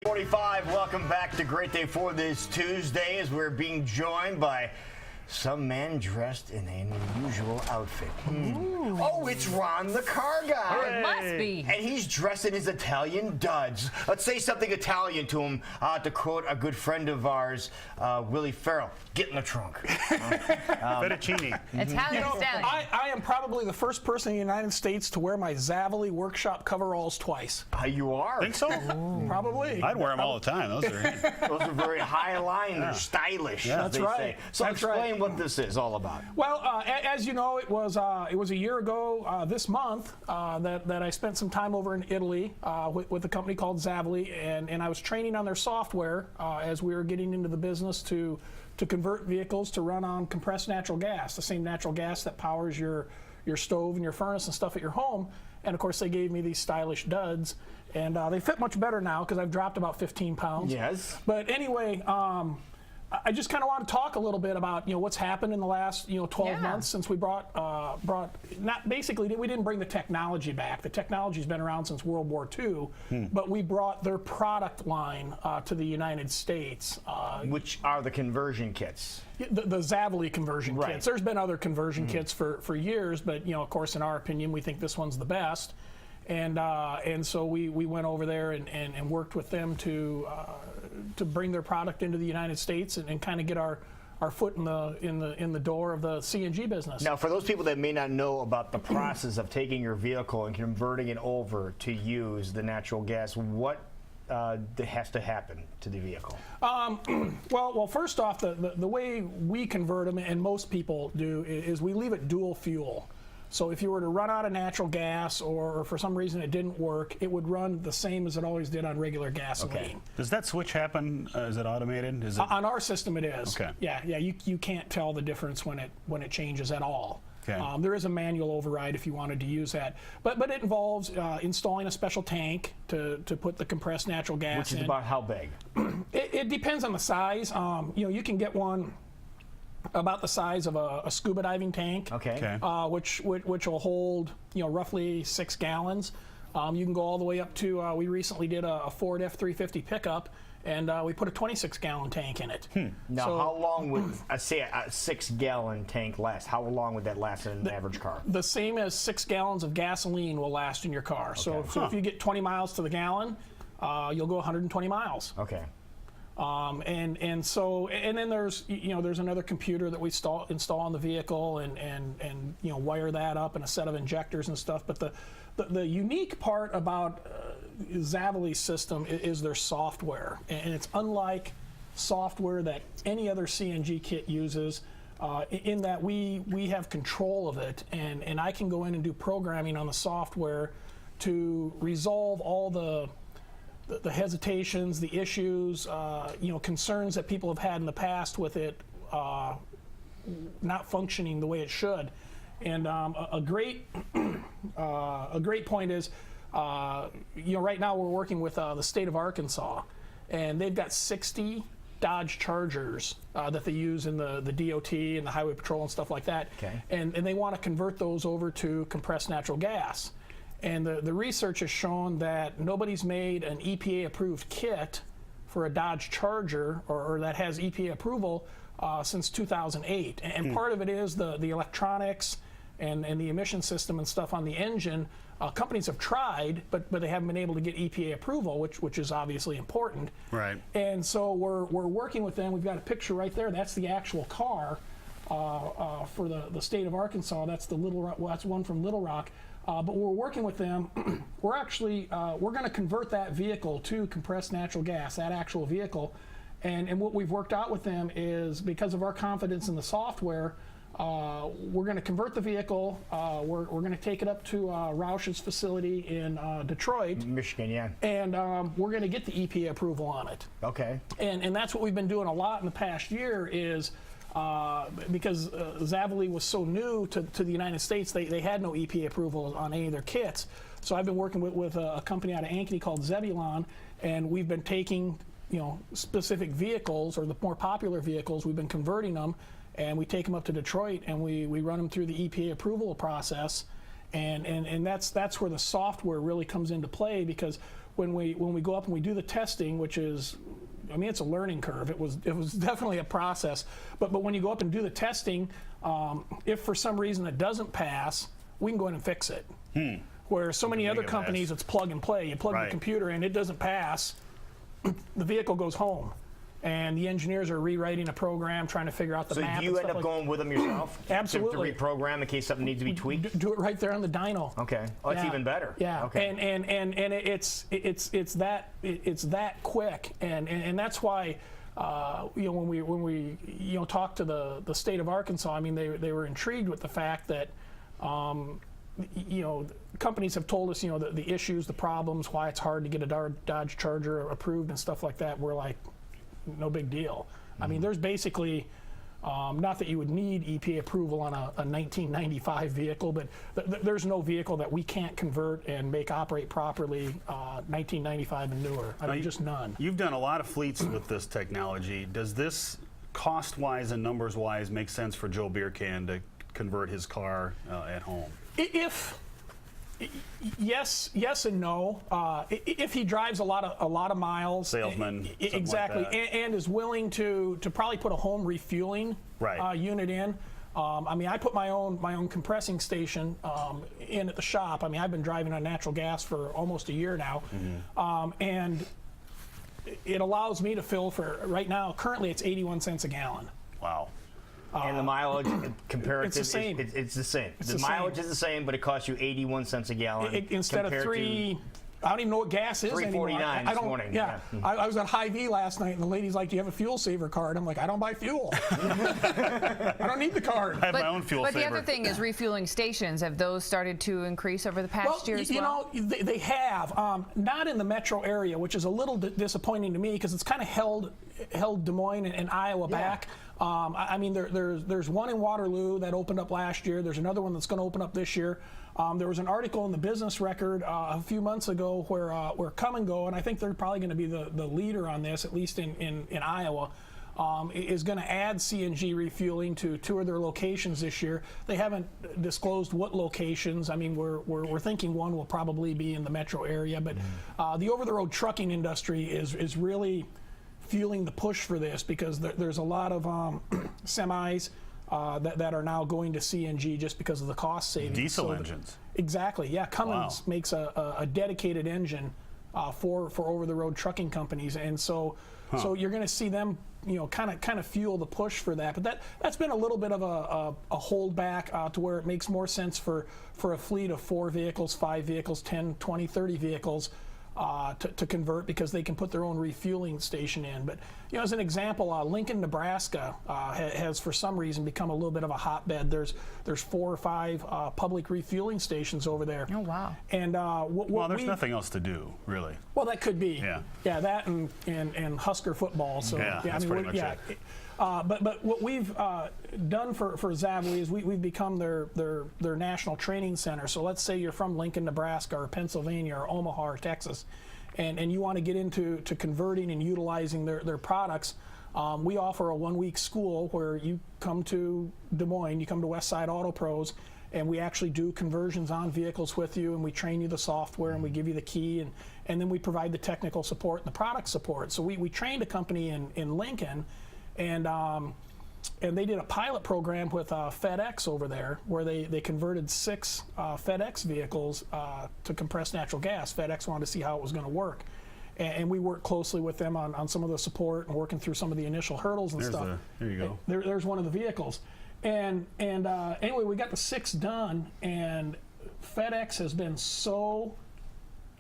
8:45. Welcome back to Great Day for this Tuesday as we're being joined by some man dressed in an unusual outfit. Oh, it's Ron, the car guy. It must be. And he's dressed in his Italian duds. Let's say something Italian to him, to quote a good friend of ours, Willie Farrell. Get in the trunk. Fettuccine. Italian stallion. I am probably the first person in the United States to wear my Zavoli workshop coveralls twice. You are. Think so? Probably. I'd wear them all the time. Those are very high line. They're stylish. Yeah. As That's they right. say. So That's explain right. what this is all about. Well, as you know, it was a year ago this month that I spent some time over in Italy with a company called Zavoli, and I was training on their software as we were getting into the business to convert vehicles to run on compressed natural gas, the same natural gas that powers your stove and your furnace and stuff at your home. And of course, they gave me these stylish duds, and they fit much better now because I've dropped about 15 pounds. Yes. But anyway, I just kind of want to talk a little bit about what's happened in the last 12 months since we brought we didn't bring the technology back. The technology's been around since World War II, but we brought their product line to the United States. Which are the conversion kits? The Zavoli conversion Right. kits. There's been other conversion kits for years, but of course, in our opinion, we think this one's the best. And so we went over there and worked with them to bring their product into the United States and kind of get our foot in the door of the CNG business. Now, for those people that may not know about the process of taking your vehicle and converting it over to use the natural gas, what has to happen to the vehicle? Well, first off, the way we convert them, and most people do, is we leave it dual fuel. So if you were to run out of natural gas or for some reason it didn't work, it would run the same as it always did on regular gasoline. Okay. Does that switch happen? Is it automated? Is it? On our system, it is. Okay. Yeah. You can't tell the difference when it changes at all. Okay. There is a manual override if you wanted to use that, but it involves installing a special tank to put the compressed natural gas Which is in. about how big? It depends on the size. You can get one about the size of a scuba diving tank. Okay. Which will hold roughly 6 gallons. You can go all the way up to we recently did a Ford F-350 pickup, and we put a 26-gallon tank in it. Now, So, how long would say a 6-gallon tank last? How long would that last in an average car? the same as 6 gallons of gasoline will last in your car. So if you get 20 miles to the gallon, you'll go 120 miles. Okay. And then there's another computer that we install on the vehicle and wire that up and a set of injectors and stuff. But the unique part about Zavoli's system is their software, and it's unlike software that any other CNG kit uses. In that we have control of it, and I can go in and do programming on the software to resolve all the hesitations, the issues, concerns that people have had in the past with it not functioning the way it should. And a great point is, right now we're working with the state of Arkansas, and they've got 60 Dodge Chargers that they use in the DOT and the Highway Patrol and stuff like that. Okay. And they want to convert those over to compressed natural gas. And the research has shown that nobody's made an EPA-approved kit for a Dodge Charger or that has EPA approval since 2008. And part of it is the electronics and the emission system and stuff on the engine. Companies have tried, but they haven't been able to get EPA approval, which is obviously important. Right. And so we're working with them. We've got a picture right there. That's the actual car for the state of Arkansas. That's that's one from Little Rock. But we're working with them. We're going to convert that vehicle to compressed natural gas, that actual vehicle. And what we've worked out with them is, because of our confidence in the software, we're going to convert the vehicle. We're going to take it up to Roush's facility in Detroit, Michigan, yeah. and we're going to get the EPA approval on it. Okay. And that's what we've been doing a lot in the past year is because Zavoli was so new to the United States, they had no EPA approval on any of their kits. So I've been working with a company out of Ankeny called Zebulon, and we've been taking specific vehicles, or the more popular vehicles, we've been converting them, and we take them up to Detroit and we run them through the EPA approval process. And that's where the software really comes into play, because when we go up and we do the testing, which is, I mean, it's a learning curve. It was definitely a process. But when you go up and do the testing, if for some reason it doesn't pass, we can go in and fix it. Where so many other companies, it's plug and play. You plug the computer in, it doesn't pass, the vehicle goes home. And the engineers are rewriting a program, trying to figure out the map. So do you end up going with them yourself? Absolutely. To reprogram in case something needs to be tweaked? Do it right there on the dyno. Okay. Oh, it's even better. Yeah. Okay. And it's that quick, and that's why when we talked to the state of Arkansas, I mean they were intrigued with the fact that companies have told us the issues, the problems, why it's hard to get a Dodge Charger approved and stuff like that. We're like, no big deal. I mean, there's basically, not that you would need EPA approval on a 1995 vehicle, but there's no vehicle that we can't convert and make operate properly 1995 and newer. I mean, just none. You've done a lot of fleets with this technology. Does this, cost-wise and numbers-wise, make sense for Joe Beercan to convert his car at home? Yes and no. If he drives a lot of miles, salesman, exactly, like that. and is willing to probably put a home refueling unit in. I mean, I put my own compressing station in at the shop. I mean, I've been driving on natural gas for almost a year now, and it allows me to fill for right now. Currently, it's 81 cents a gallon. Wow. And the mileage comparative, it's the same. It's the same. It's the mileage is the same, but it costs you 81 cents a gallon. Instead of $3. I don't even know what gas is anymore. $3.49 this morning. Yeah. I was at Hy-Vee last night, and the lady's like, "Do you have a fuel saver card?" I'm like, "I don't buy fuel. I don't need the card." I have my own fuel saver. But the other thing is refueling stations. Have those started to increase over the past year as well? They have. Not in the metro area, which is a little disappointing to me because it's kind of held Des Moines and Iowa back. I mean, there's one in Waterloo that opened up last year. There's another one that's going to open up this year. There was an article in the Business Record a few months ago where Come and Go, and I think they're probably going to be the leader on this, at least in Iowa, is going to add CNG refueling to 2 of their locations this year. They haven't disclosed what locations. I mean, we're thinking one will probably be in the metro area, but the over-the-road trucking industry is really fueling the push for this because there's a lot of semis that are now going to CNG just because of the cost savings. Diesel engines. Exactly. Yeah, Cummins makes a dedicated engine for over-the-road trucking companies, and so you're going to see them kind of fuel the push for that. But that's been a little bit of a holdback to where it makes more sense for a fleet of 4 vehicles, 5 vehicles, 10, 20, 30 vehicles to convert because they can put their own refueling station in. But as an example, Lincoln, Nebraska has for some reason become a little bit of a hotbed. There's 4 or 5 public refueling stations over there. Oh wow! And there's nothing else to do, really. Well, that could be. Yeah. That and Husker football. So that's pretty much it. But what we've done for Zavoli is we've become their national training center. So let's say you're from Lincoln, Nebraska, or Pennsylvania, or Omaha, or Texas, and you want to get into converting and utilizing their products. We offer a 1-week school where you come to Des Moines, you come to Westside Auto Pros, and we actually do conversions on vehicles with you, and we train you the software, and we give you the key, and then we provide the technical support and the product support. So we trained a company in Lincoln, and they did a pilot program with FedEx over there where they converted 6 FedEx vehicles to compressed natural gas. FedEx wanted to see how it was going to work. And we worked closely with them on some of the support and working through some of the initial hurdles and stuff. There you go. There's one of the vehicles. And anyway, we got the 6 done, and FedEx has been so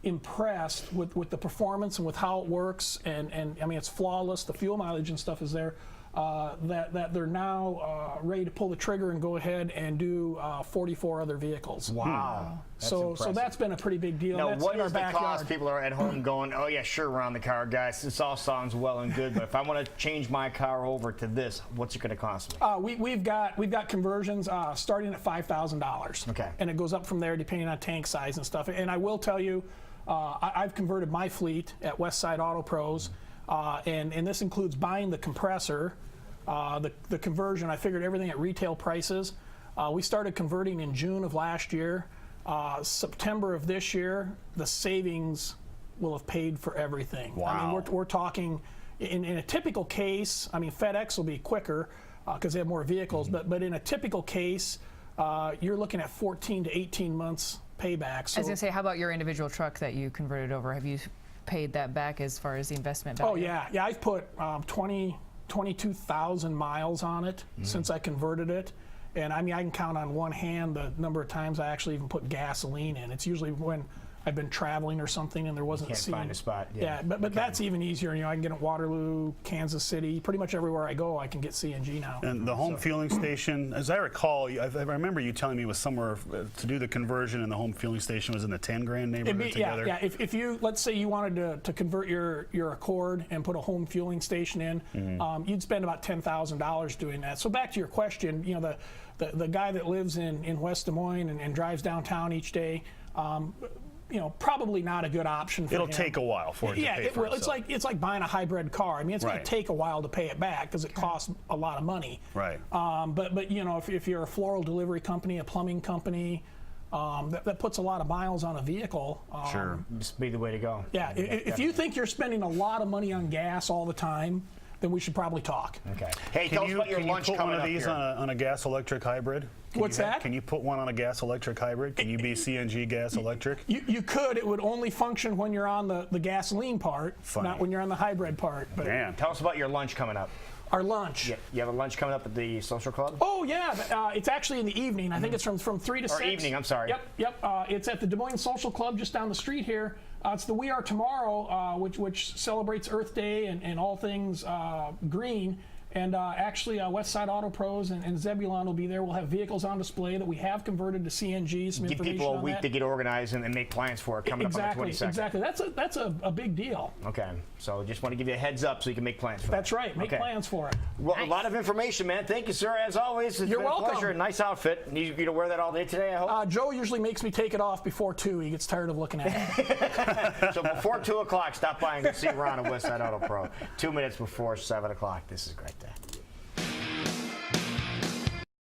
impressed with the performance and with how it works, and I mean, it's flawless. The fuel mileage and stuff is there. That they're now ready to pull the trigger and go ahead and do 44 other vehicles. Wow. So that's been a pretty big deal. Now, that's what in our is the backyard. cost? People are at home going, "Oh yeah, sure, we're on the car, guys. This all sounds well and good, but if I want to change my car over to this, what's it going to cost me?" We've got conversions starting at $5,000. Okay. And it goes up from there depending on tank size and stuff. And I will tell you, I've converted my fleet at Westside Auto Pros, and this includes buying the compressor. The conversion, I figured everything at retail prices. We started converting in June of last year. September of this year, the savings will have paid for everything. I Wow. mean, we're talking in a typical case. I mean, FedEx will be quicker because they have more vehicles, but in a typical case, you're looking at 14 to 18 months payback. So, I was going to say, how about your individual truck that you converted over? Have you paid that back as far as the investment value? oh yeah, I've put 22,000 miles on it since I converted it. And I mean, I can count on one hand the number of times I actually even put gasoline in. It's usually when I've been traveling or something and there wasn't Can't find a spot. Yeah, but that's even easier. You know, I can get at Waterloo, Kansas City, pretty much everywhere I go, I can get CNG now. And the home fueling station, as I recall, I remember you telling me it was somewhere to do the conversion, and the home fueling station was in the 10 grand neighborhood together. Yeah. If you, let's say you wanted to convert your Accord and put a home fueling station in, you'd spend about $10,000 doing that. So back to your question, you know, the guy that lives in West Des Moines and drives downtown each day, you know, probably not a good option for It'll him. take a while for it to pay for itself. It's like buying a hybrid car. I mean, it's going Right. to take a while to pay it back because it costs a lot of money. Right. But you know, if you're a floral delivery company, a plumbing company, that puts a lot of miles on a vehicle. Sure. Just be the way to go. Yeah. If you think you're spending a lot of money on gas all the time, then we should probably talk. Okay. Hey, tell us about your lunch Can you put coming one of up these here. on a gas electric hybrid? What's that? Can you put one on a gas electric hybrid? Can you be CNG gas electric? You could. It would only function when you're on the gasoline part, Funny. not when you're on the hybrid part. But Man. Tell us about your lunch coming up. our lunch. You have a lunch coming up at the social club? Oh yeah, it's actually in the evening. I think it's from 3 to 6. Or evening, I'm sorry. Yep. It's at the Des Moines Social Club just down the street here. It's the We Are Tomorrow, which celebrates Earth Day and all things green. And actually, West Side Auto Pros and Zebulon will be there. We'll have vehicles on display that we have converted to CNG. Some Give information people a on week that. to get organized and make plans for it coming up on the 22nd. Exactly. That's a big deal. Okay, so just want to give you a heads up so you can make plans for That's that. right. Make plans for it. Well, a lot of information, man. Thank you, sir, as always. It's You're been welcome. a pleasure. Nice outfit. You to wear that all day today, I hope? Joe usually makes me take it off before 2. He gets tired of looking at it. So before 2 o'clock, stop by and go see Ron at West Side Auto Pro. 2 minutes before 7 o'clock. This is great.